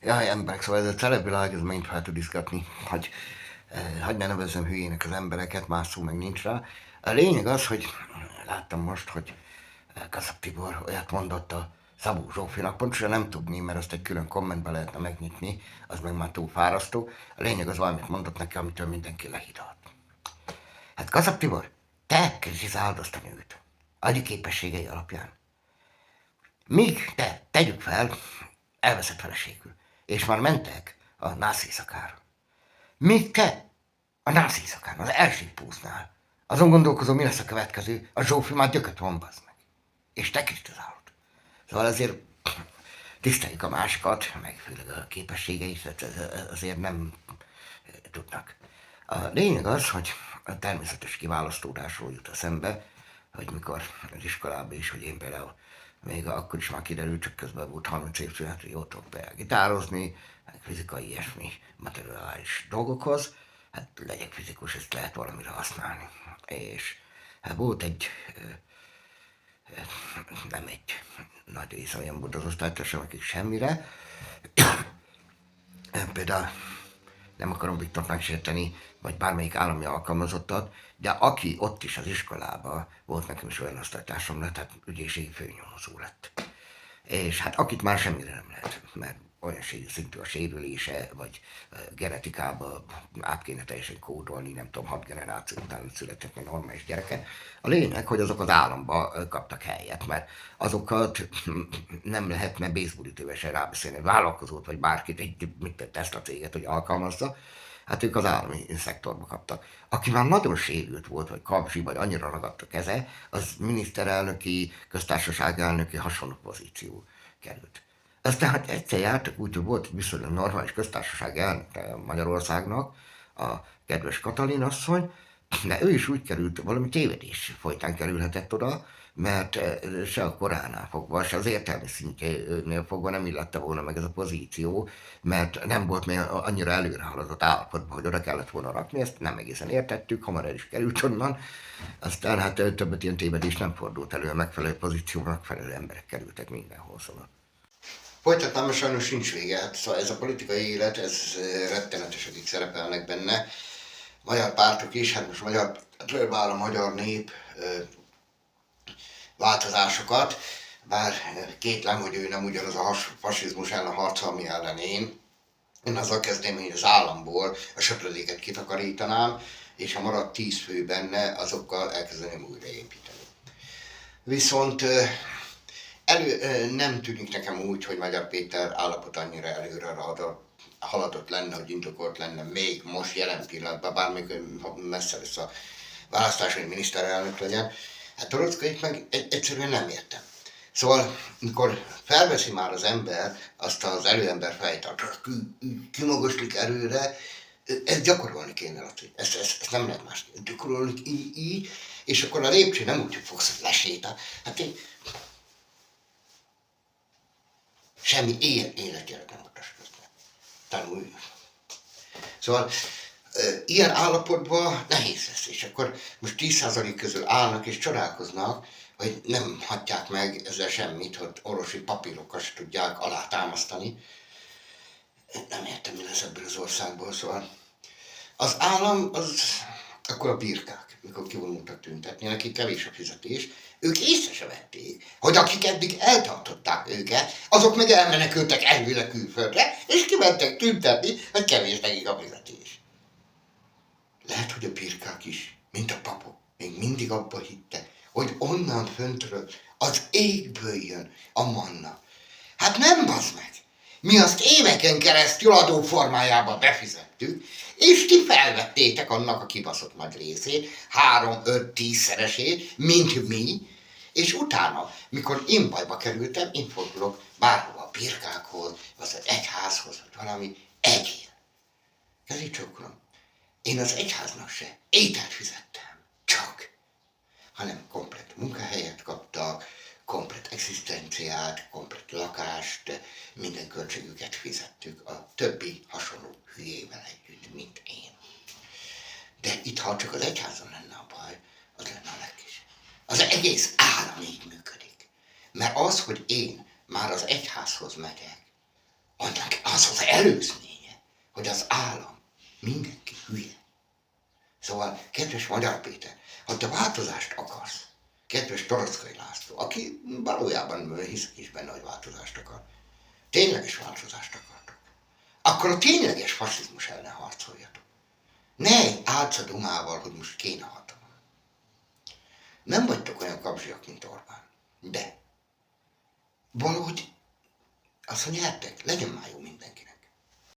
Jaj, emberek, szóval ez a celebvilág, ez megint fel tud izgatni, hogy ne nevezzem hülyének az embereket, más szó meg nincs rá. A lényeg az, hogy láttam most, hogy Kazak Tibor olyat mondott a Szabó Zsófinak, pontosan nem tudni, mert azt egy külön kommentbe lehetne megnyitni, az meg már túl fárasztó. A lényeg az valamit mondott neki, amitől mindenki lehidalt. Hát Kazak Tibor, te kritizálod azt a nőt, agyi képességei alapján. Míg te, tegyük fel, elveszett feleségül, és már mentek a nász éjszakára. Míg te a nász éjszakán, az első púsznál, azon gondolkozom, mi lesz a következő, a Zsófi már gyököt van, bazd meg. És te kritizálod. Szóval azért tiszteljük a másikat, meg főleg a képességeit, azért nem tudnak. A lényeg az, hogy a természetes kiválasztódásról jut eszembe, hogy mikor az iskolában is, hogy én például még akkor is már kiderült, csak közben volt 30 év szünet, hogy jó tudok például gitározni, meg fizikai ilyesmi materiális dolgokhoz, hát legyek fizikus, ezt lehet valamire használni. És hát volt egy, nem egy nagy része olyan volt az osztálytársam, akik semmire, például nem akarom Viktort megsérteni, vagy bármelyik állami alkalmazottat, de aki ott is az iskolában volt, nekem is olyan osztálytársam lett, tehát ügyészségi főnyomozó lett. És hát akit már semmire nem lehet, mert olyan szintű a sérülése, vagy genetikába át kéne teljesen kódolni, nem tudom, 6 generáció után született egy normális gyereke. A lényeg, hogy azok az államba kaptak helyet, mert azokat nem lehetne baseballütővel se rábeszélni, vállalkozót, vagy bárkit, egy Tesla céget, hogy alkalmazza, hát ők az állami szektorba kaptak. Aki már nagyon sérült volt, vagy kapzsi, vagy annyira ragadt a keze, az miniszterelnöki, köztársaság elnöki hasonló pozíció került. Aztán hát egyszer jártak úgy, hogy volt egy viszonylag normális köztársaság elnöke Magyarországnak, a kedves Katalin asszony, de ő is úgy került, valami tévedés folytán kerülhetett oda, mert se a koránál fogva, se az értelmi szintjénél fogva nem illette volna meg ez a pozíció, mert nem volt még annyira előre haladott állapotban, hogy oda kellett volna rakni, ezt nem egészen értettük, hamar el is került onnan, aztán hát többet ilyen tévedés nem fordult elő, a megfelelő pozícióra megfelelő emberek kerültek mindenhol, szóval. Folytatnám, mert sajnos sincs vége, hát szóval ez a politikai élet, ez rettenetes, akik szerepelnek benne, magyar pártok is, hát most magyar, próbál a magyar nép változásokat, bár kétlem, hogy ő nem ugyanaz a fasizmus ellen harcol, ami ellen én azzal kezdem, hogy az államból a söpredéket kitakarítanám, és ha maradt 10 fő benne, azokkal elkezdeném újraépíteni. Viszont nem tűnik nekem úgy, hogy Magyar Péter állapot annyira előre haladott lenne, hogy indokolt lenne még most jelen pillanatban, bármikor messze lesz a választás, hogy miniszterelnök legyen. Hát Torockait meg egyszerűen nem értem. Szóval, mikor felveszi már az ember azt az előember fejtart, kimagoslik erőre, ezt gyakorolni kéne, Laci. Ezt nem lehet más gyakorolni így, és akkor a lépcső nem úgy, hogy fogsz, hogy lesétál. Hát én semmi életjelet nem utas közben. Tanulj. Szóval ilyen állapotban nehéz lesz, és akkor most 10% közül állnak és csodálkoznak, hogy nem hagyják meg ezzel semmit, hogy orvosi papírokkal se tudják alátámasztani. Nem értem, mi lesz ebből az országból, szóval az állam, az akkor a birkák, mikor kivonultak tüntetni, nekik kevés a fizetés, ők észre se vették, hogy akik eddig eltartották őket, azok meg elmenekültek elvileg külföldre, és kimentek tüntetni, hogy kevés nekik a fizetés. Lehet, hogy a birkák is, mint a papok, még mindig abba hittek, hogy onnan föntről az égből jön a manna. Hát nem, bazd meg! Mi azt éveken keresztül adó formájába befizettük, és ti felvettétek annak a kibaszott nagy részét, 3-5-10-szeresét, mint mi, és utána, mikor én bajba kerültem, én fordulok bárhova a birkákhoz, vagy az egyházhoz, vagy valami, egyél. Kezét csókolom. Én az egyháznak se ételt fizettem, csak, hanem komplett munkahelyet kaptak, komplett egzisztenciát, komplett lakást, minden költségüket fizettük a többi hasonló hülyével együtt, mint én. De itt, ha csak az egyházon lenne a baj, az lenne a legkisebb. Az egész állam így működik. Mert az, hogy én már az egyházhoz megyek, az előzménye, hogy az állam mindenki hülye. Szóval, kedves Magyar Péter, ha te változást akarsz, kedves Toroczkai László, aki valójában hisz is benne, hogy változást akar, tényleges változást akartok, akkor a tényleges fasizmus ellen harcoljatok. Ne egy álcadumával, hogy most kéne hatalom. Nem vagytok olyan kapzsiak, mint Orbán, de valahogy azt, hogy nyertek, legyen már jó mindenkinek.